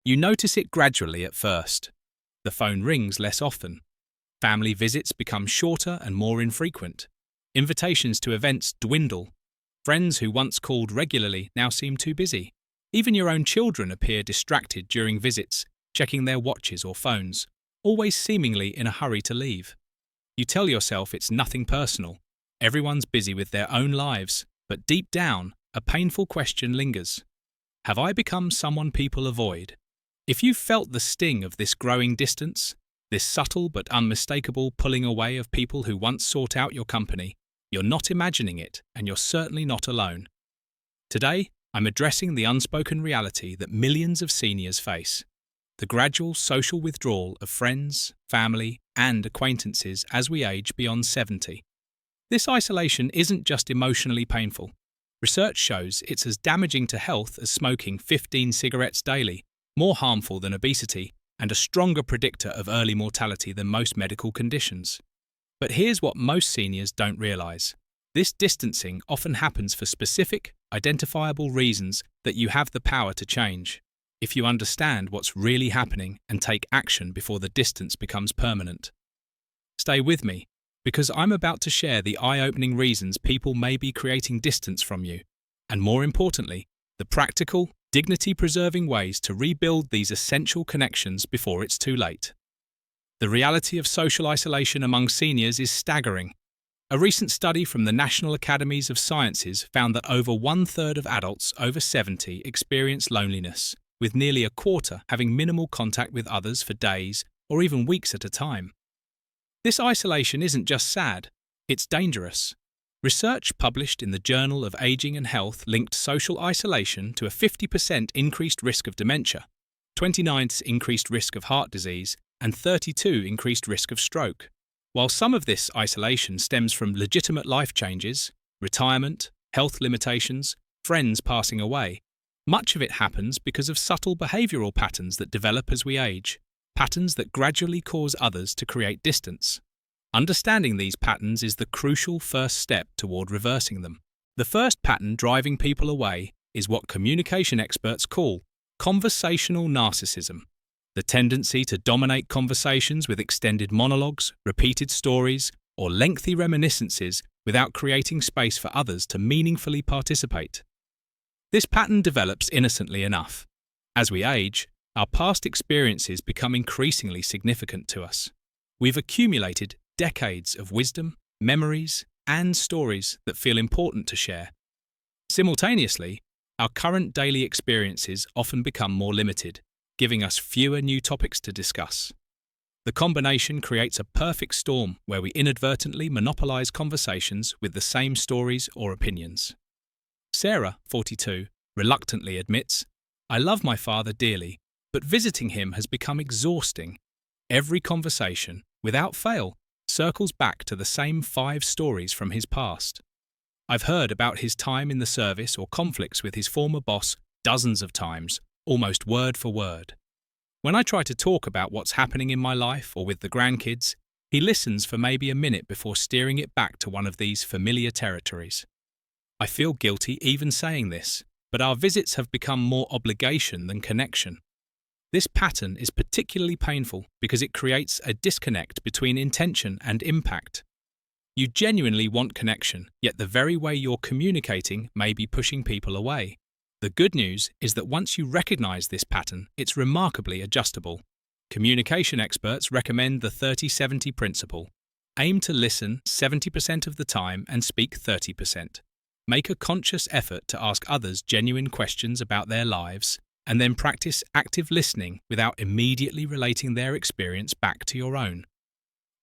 You notice it gradually at first. The phone rings less often. Family visits become shorter and more infrequent. Invitations to events dwindle. Friends who once called regularly now seem too busy. Even your own children appear distracted during visits, checking their watches or phones, always seemingly in a hurry to leave. You tell yourself it's nothing personal. Everyone's busy with their own lives, but deep down, a painful question lingers. Have I become someone people avoid? If you've felt the sting of this growing distance, this subtle but unmistakable pulling away of people who once sought out your company, you're not imagining it, and you're certainly not alone. Today, I'm addressing the unspoken reality that millions of seniors face: the gradual social withdrawal of friends, family, and acquaintances as we age beyond 70. This isolation isn't just emotionally painful. Research shows it's as damaging to health as smoking 15 cigarettes daily, more harmful than obesity, and a stronger predictor of early mortality than most medical conditions. But here's what most seniors don't realise. This distancing often happens for specific, identifiable reasons that you have the power to change, if you understand what's really happening and take action before the distance becomes permanent. Stay with me, because I'm about to share the eye-opening reasons people may be creating distance from you, and more importantly, the practical, dignity-preserving ways to rebuild these essential connections before it's too late. The reality of social isolation among seniors is staggering. A recent study from the National Academies of Sciences found that over one-third of adults over 70 experience loneliness, with nearly a quarter having minimal contact with others for days or even weeks at a time. This isolation isn't just sad, it's dangerous. Research published in the Journal of Aging and Health linked social isolation to a 50% increased risk of dementia, 29% increased risk of heart disease, and 32% increased risk of stroke. While some of this isolation stems from legitimate life changes, retirement, health limitations, friends passing away, much of it happens because of subtle behavioural patterns that develop as we age, patterns that gradually cause others to create distance. Understanding these patterns is the crucial first step toward reversing them. The first pattern driving people away is what communication experts call conversational narcissism, the tendency to dominate conversations with extended monologues, repeated stories, or lengthy reminiscences without creating space for others to meaningfully participate. This pattern develops innocently enough. As we age, our past experiences become increasingly significant to us. We've accumulated decades of wisdom, memories, and stories that feel important to share. Simultaneously, our current daily experiences often become more limited, giving us fewer new topics to discuss. The combination creates a perfect storm where we inadvertently monopolize conversations with the same stories or opinions. Sarah, 42, reluctantly admits, "I love my father dearly, but visiting him has become exhausting. Every conversation, without fail, circles back to the same 5 stories from his past. I've heard about his time in the service or conflicts with his former boss dozens of times, almost word for word. When I try to talk about what's happening in my life or with the grandkids, he listens for maybe a minute before steering it back to one of these familiar territories. I feel guilty even saying this, but our visits have become more obligation than connection. This pattern is particularly painful because it creates a disconnect between intention and impact. You genuinely want connection, yet the very way you're communicating may be pushing people away. The good news is that once you recognize this pattern, it's remarkably adjustable. Communication experts recommend the 30-70 principle. Aim to listen 70% of the time and speak 30%. Make a conscious effort to ask others genuine questions about their lives, and then practice active listening without immediately relating their experience back to your own.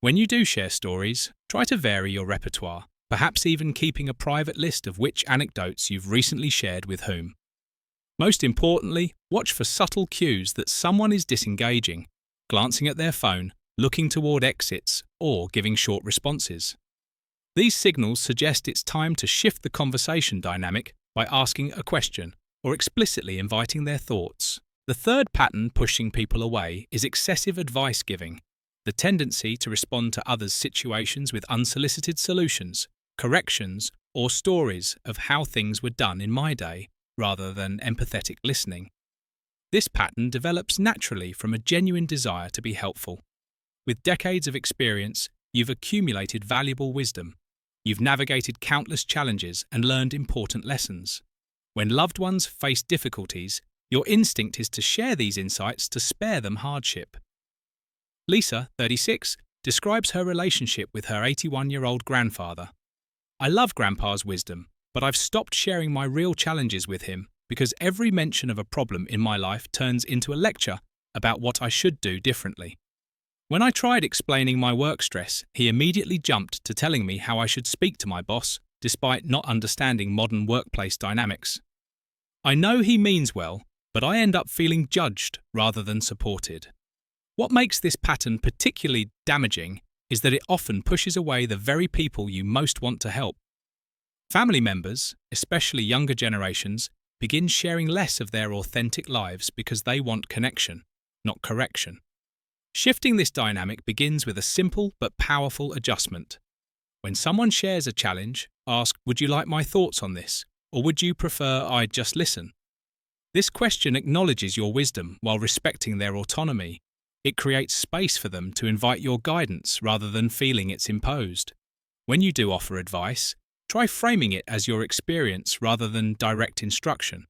When you do share stories, try to vary your repertoire, perhaps even keeping a private list of which anecdotes you've recently shared with whom. Most importantly, watch for subtle cues that someone is disengaging, glancing at their phone, looking toward exits, or giving short responses. These signals suggest it's time to shift the conversation dynamic by asking a question or explicitly inviting their thoughts. The third pattern pushing people away is excessive advice giving, the tendency to respond to others' situations with unsolicited solutions, corrections, or stories of how things were done in my day, rather than empathetic listening. This pattern develops naturally from a genuine desire to be helpful. With decades of experience, you've accumulated valuable wisdom. You've navigated countless challenges and learned important lessons. When loved ones face difficulties, your instinct is to share these insights to spare them hardship. Lisa, 36, describes her relationship with her 81-year-old grandfather. I love Grandpa's wisdom, but I've stopped sharing my real challenges with him because every mention of a problem in my life turns into a lecture about what I should do differently. When I tried explaining my work stress, he immediately jumped to telling me how I should speak to my boss, despite not understanding modern workplace dynamics. I know he means well, but I end up feeling judged rather than supported. What makes this pattern particularly damaging is that it often pushes away the very people you most want to help. Family members, especially younger generations, begin sharing less of their authentic lives because they want connection, not correction. Shifting this dynamic begins with a simple but powerful adjustment. When someone shares a challenge, ask, "Would you like my thoughts on this? Or would you prefer I just listen?" This question acknowledges your wisdom while respecting their autonomy. It creates space for them to invite your guidance rather than feeling it's imposed. When you do offer advice, try framing it as your experience rather than direct instruction.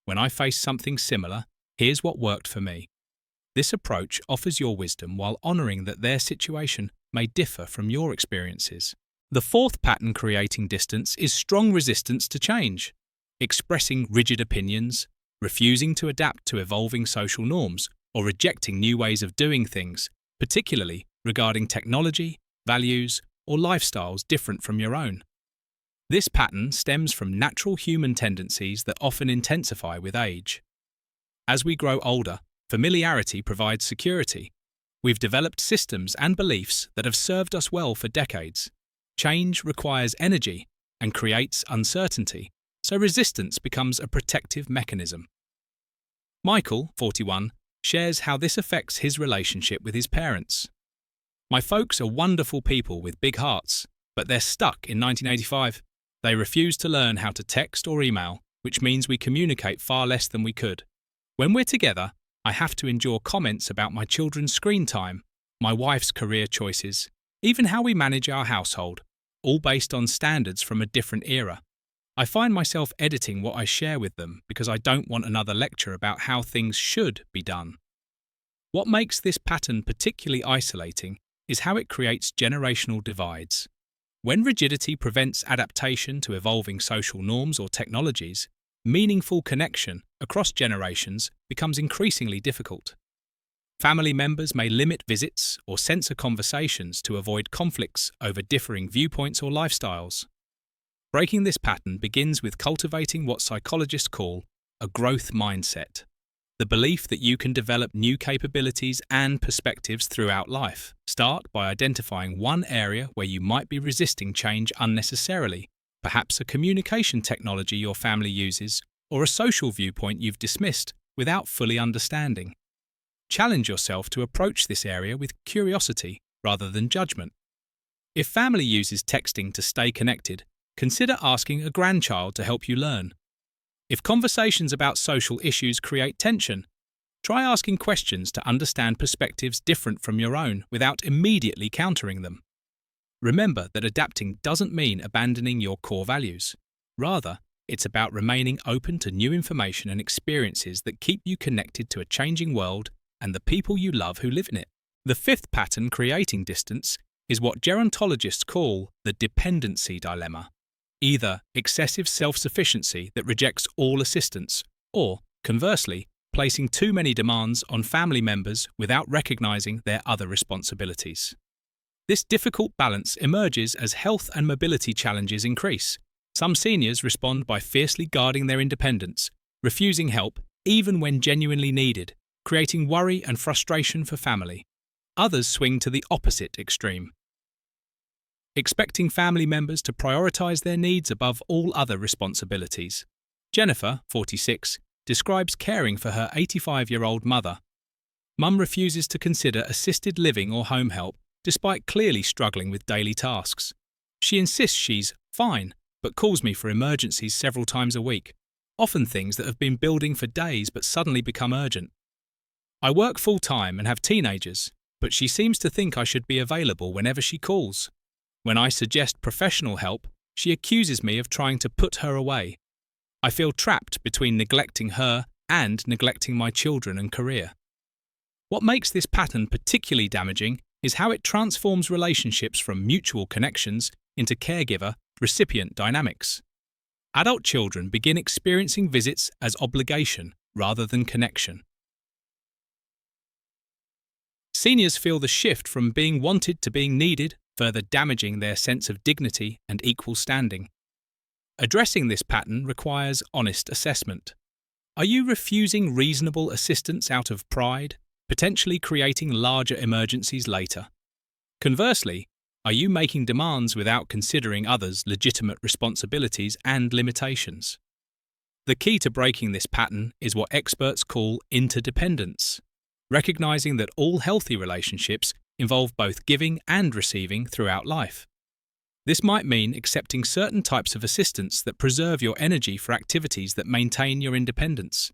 When I face something similar, here's what worked for me. This approach offers your wisdom while honouring that their situation may differ from your experiences. The fourth pattern creating distance is strong resistance to change, expressing rigid opinions, refusing to adapt to evolving social norms, or rejecting new ways of doing things, particularly regarding technology, values, or lifestyles different from your own. This pattern stems from natural human tendencies that often intensify with age. As we grow older, familiarity provides security. We've developed systems and beliefs that have served us well for decades. Change requires energy and creates uncertainty, so resistance becomes a protective mechanism. Michael, 41, shares how this affects his relationship with his parents. "My folks are wonderful people with big hearts, but they're stuck in 1985. They refuse to learn how to text or email, which means we communicate far less than we could. When we're together, I have to endure comments about my children's screen time, my wife's career choices, even how we manage our household, all based on standards from a different era. I find myself editing what I share with them because I don't want another lecture about how things should be done." What makes this pattern particularly isolating is how it creates generational divides. When rigidity prevents adaptation to evolving social norms or technologies, meaningful connection across generations becomes increasingly difficult. Family members may limit visits or censor conversations to avoid conflicts over differing viewpoints or lifestyles. Breaking this pattern begins with cultivating what psychologists call a growth mindset, the belief that you can develop new capabilities and perspectives throughout life. Start by identifying one area where you might be resisting change unnecessarily, perhaps a communication technology your family uses, or a social viewpoint you've dismissed without fully understanding. Challenge yourself to approach this area with curiosity rather than judgment. If family uses texting to stay connected, consider asking a grandchild to help you learn. If conversations about social issues create tension, try asking questions to understand perspectives different from your own without immediately countering them. Remember that adapting doesn't mean abandoning your core values. Rather, it's about remaining open to new information and experiences that keep you connected to a changing world and the people you love who live in it. The fifth pattern creating distance is what gerontologists call the dependency dilemma. Either excessive self-sufficiency that rejects all assistance, or, conversely, placing too many demands on family members without recognizing their other responsibilities. This difficult balance emerges as health and mobility challenges increase. Some seniors respond by fiercely guarding their independence, refusing help even when genuinely needed, creating worry and frustration for family. Others swing to the opposite extreme, expecting family members to prioritize their needs above all other responsibilities. Jennifer, 46, describes caring for her 85-year-old mother. Mum refuses to consider assisted living or home help despite clearly struggling with daily tasks. She insists she's fine, but calls me for emergencies several times a week. often things that have been building for days but suddenly become urgent. I work full-time and have teenagers, but she seems to think I should be available whenever she calls. When I suggest professional help, she accuses me of trying to put her away. I feel trapped between neglecting her and neglecting my children and career. What makes this pattern particularly damaging is how it transforms relationships from mutual connections into caregiver-recipient dynamics. Adult children begin experiencing visits as obligation rather than connection. Seniors feel the shift from being wanted to being needed, further damaging their sense of dignity and equal standing. Addressing this pattern requires honest assessment. Are you refusing reasonable assistance out of pride, potentially creating larger emergencies later? Conversely, are you making demands without considering others' legitimate responsibilities and limitations? The key to breaking this pattern is what experts call interdependence, recognizing that all healthy relationships involve both giving and receiving throughout life. This might mean accepting certain types of assistance that preserve your energy for activities that maintain your independence.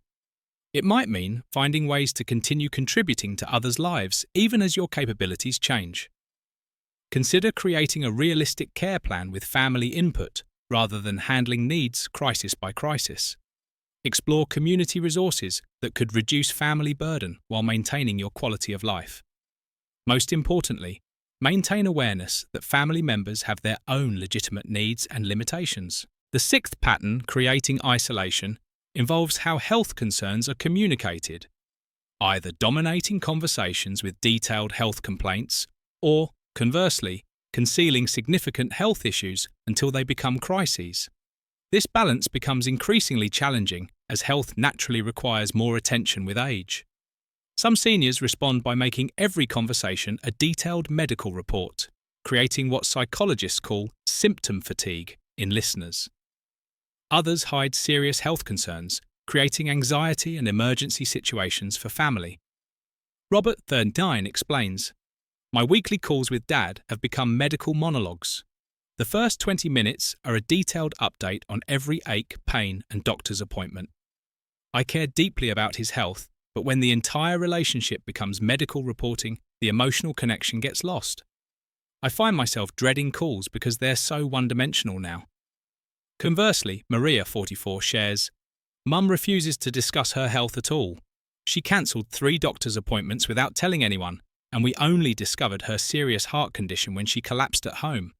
It might mean finding ways to continue contributing to others' lives even as your capabilities change. Consider creating a realistic care plan with family input rather than handling needs crisis by crisis. Explore community resources that could reduce family burden while maintaining your quality of life. Most importantly, maintain awareness that family members have their own legitimate needs and limitations. The sixth pattern, creating isolation, involves how health concerns are communicated, either dominating conversations with detailed health complaints or, conversely, concealing significant health issues until they become crises. This balance becomes increasingly challenging as health naturally requires more attention with age. Some seniors respond by making every conversation a detailed medical report, creating what psychologists call symptom fatigue in listeners. Others hide serious health concerns, creating anxiety and emergency situations for family. Robert, 39, explains, "My weekly calls with Dad have become medical monologues. The first 20 minutes are a detailed update on every ache, pain, and doctor's appointment. I care deeply about his health, but when the entire relationship becomes medical reporting, the emotional connection gets lost. I find myself dreading calls because they're so one-dimensional now." Conversely, Maria, 44, shares, "Mum refuses to discuss her health at all. She cancelled 3 doctor's appointments without telling anyone, and we only discovered her serious heart condition when she collapsed at home.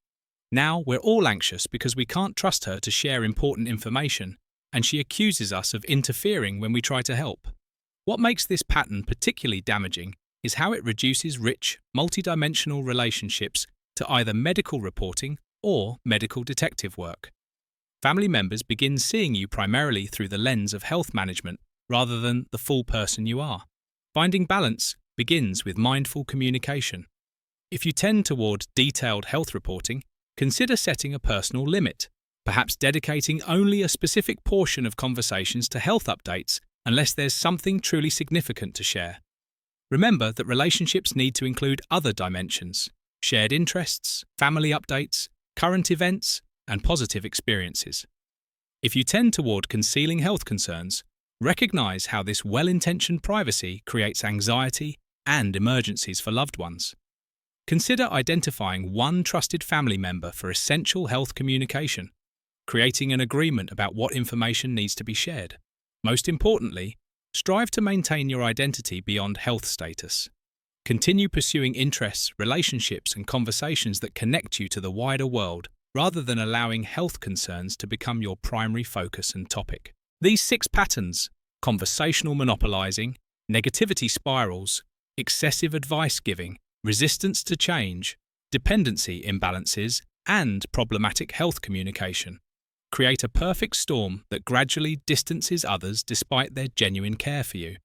Now we're all anxious because we can't trust her to share important information, and she accuses us of interfering when we try to help." What makes this pattern particularly damaging is how it reduces rich, multidimensional relationships to either medical reporting or medical detective work. Family members begin seeing you primarily through the lens of health management rather than the full person you are. Finding balance begins with mindful communication. If you tend toward detailed health reporting, consider setting a personal limit, perhaps dedicating only a specific portion of conversations to health updates unless there's something truly significant to share. Remember that relationships need to include other dimensions: shared interests, family updates, current events, and positive experiences. If you tend toward concealing health concerns, recognize how this well-intentioned privacy creates anxiety and emergencies for loved ones. Consider identifying one trusted family member for essential health communication, creating an agreement about what information needs to be shared. Most importantly, strive to maintain your identity beyond health status. Continue pursuing interests, relationships, and conversations that connect you to the wider world, rather than allowing health concerns to become your primary focus and topic. These 6 patterns, conversational monopolizing, negativity spirals, excessive advice giving, resistance to change, dependency imbalances, and problematic health communication, create a perfect storm that gradually distances others despite their genuine care for you.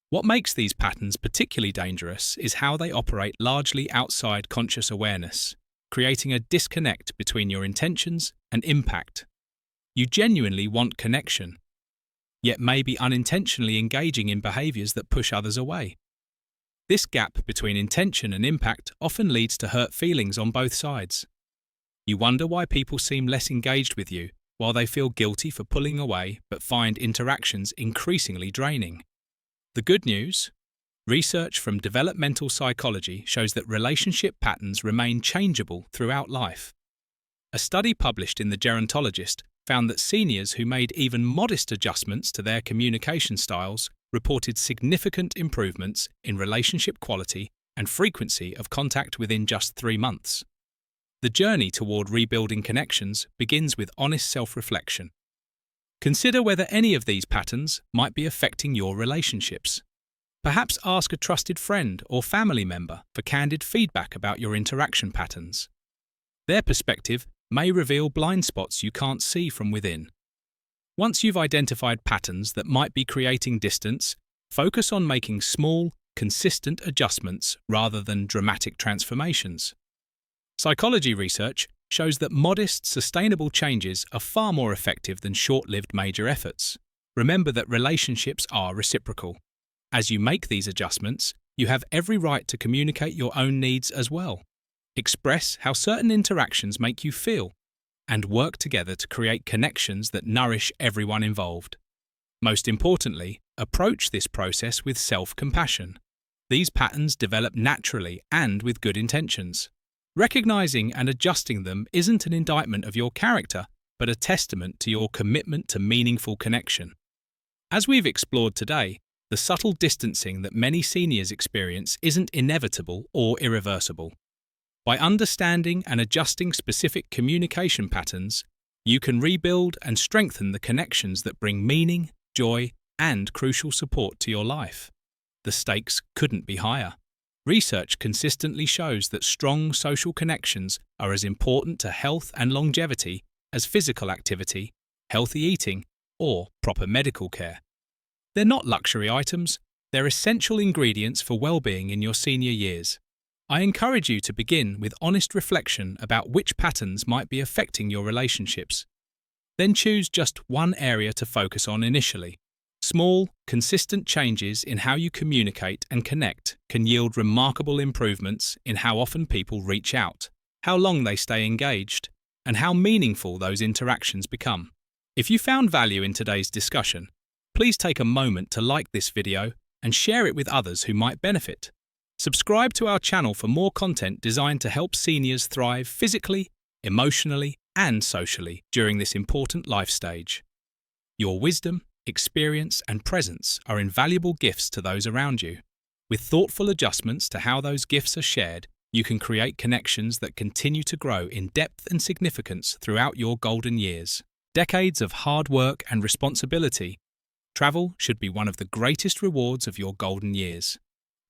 What makes these patterns particularly dangerous is how they operate largely outside conscious awareness, creating a disconnect between your intentions and impact. You genuinely want connection, yet may be unintentionally engaging in behaviors that push others away. This gap between intention and impact often leads to hurt feelings on both sides. You wonder why people seem less engaged with you, while they feel guilty for pulling away but find interactions increasingly draining. The good news? Research from developmental psychology shows that relationship patterns remain changeable throughout life. A study published in The Gerontologist found that seniors who made even modest adjustments to their communication styles reported significant improvements in relationship quality and frequency of contact within just 3 months. The journey toward rebuilding connections begins with honest self-reflection. Consider whether any of these patterns might be affecting your relationships. Perhaps ask a trusted friend or family member for candid feedback about your interaction patterns. Their perspective may reveal blind spots you can't see from within. Once you've identified patterns that might be creating distance, focus on making small, consistent adjustments rather than dramatic transformations. Psychology research shows that modest, sustainable changes are far more effective than short-lived major efforts. Remember that relationships are reciprocal. As you make these adjustments, you have every right to communicate your own needs as well. Express how certain interactions make you feel, and work together to create connections that nourish everyone involved. Most importantly, approach this process with self-compassion. These patterns develop naturally and with good intentions. Recognizing and adjusting them isn't an indictment of your character, but a testament to your commitment to meaningful connection. As we've explored today, the subtle distancing that many seniors experience isn't inevitable or irreversible. By understanding and adjusting specific communication patterns, you can rebuild and strengthen the connections that bring meaning, joy, and crucial support to your life. The stakes couldn't be higher. Research consistently shows that strong social connections are as important to health and longevity as physical activity, healthy eating, or proper medical care. They're not luxury items, they're essential ingredients for well-being in your senior years. I encourage you to begin with honest reflection about which patterns might be affecting your relationships. Then choose just one area to focus on initially. Small, consistent changes in how you communicate and connect can yield remarkable improvements in how often people reach out, how long they stay engaged, and how meaningful those interactions become. If you found value in today's discussion, please take a moment to like this video and share it with others who might benefit. Subscribe to our channel for more content designed to help seniors thrive physically, emotionally, and socially during this important life stage. Your wisdom, experience, and presence are invaluable gifts to those around you. With thoughtful adjustments to how those gifts are shared, you can create connections that continue to grow in depth and significance throughout your golden years. Decades of hard work and responsibility. Travel should be one of the greatest rewards of your golden years.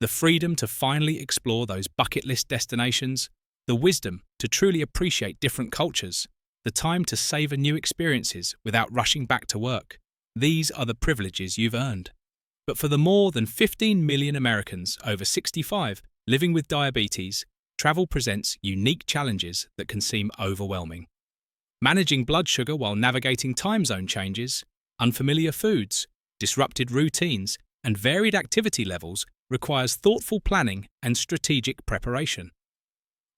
The freedom to finally explore those bucket list destinations, the wisdom to truly appreciate different cultures, the time to savor new experiences without rushing back to work. These are the privileges you've earned. But for the more than 15 million Americans over 65 living with diabetes, travel presents unique challenges that can seem overwhelming. Managing blood sugar while navigating time zone changes, unfamiliar foods, disrupted routines, and varied activity levels requires thoughtful planning and strategic preparation.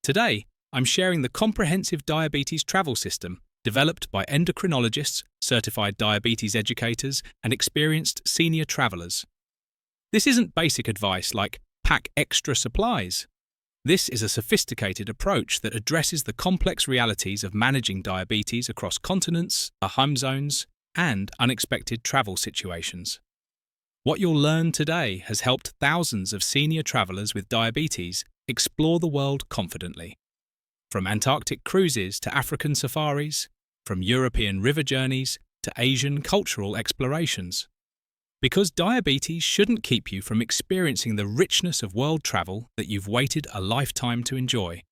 Today, I'm sharing the comprehensive diabetes travel system developed by endocrinologists, certified diabetes educators, and experienced senior travelers. This isn't basic advice like pack extra supplies. This is a sophisticated approach that addresses the complex realities of managing diabetes across continents, time zones, and unexpected travel situations. What you'll learn today has helped thousands of senior travelers with diabetes explore the world confidently. From Antarctic cruises to African safaris, from European river journeys to Asian cultural explorations. Because diabetes shouldn't keep you from experiencing the richness of world travel that you've waited a lifetime to enjoy.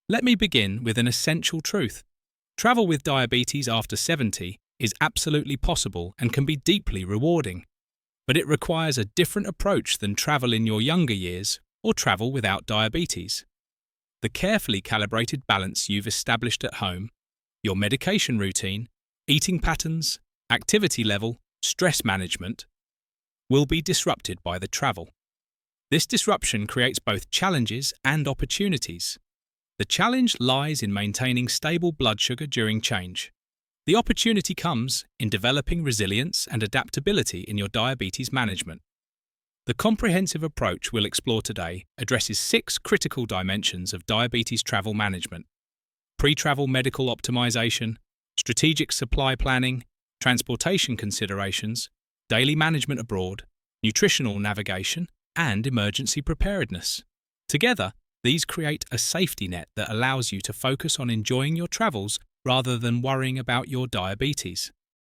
Let me begin with an essential truth. Travel with diabetes after 70 is absolutely possible and can be deeply rewarding. But it requires a different approach than travel in your younger years or travel without diabetes. The carefully calibrated balance you've established at home, your medication routine, eating patterns, activity level, stress management, will be disrupted by the travel. This disruption creates both challenges and opportunities. The challenge lies in maintaining stable blood sugar during change. The opportunity comes in developing resilience and adaptability in your diabetes management. The comprehensive approach we'll explore today addresses 6 critical dimensions of diabetes travel management: pre-travel medical optimization, strategic supply planning, transportation considerations, daily management abroad, nutritional navigation, and emergency preparedness. Together, these create a safety net that allows you to focus on enjoying your travels rather than worrying about your diabetes.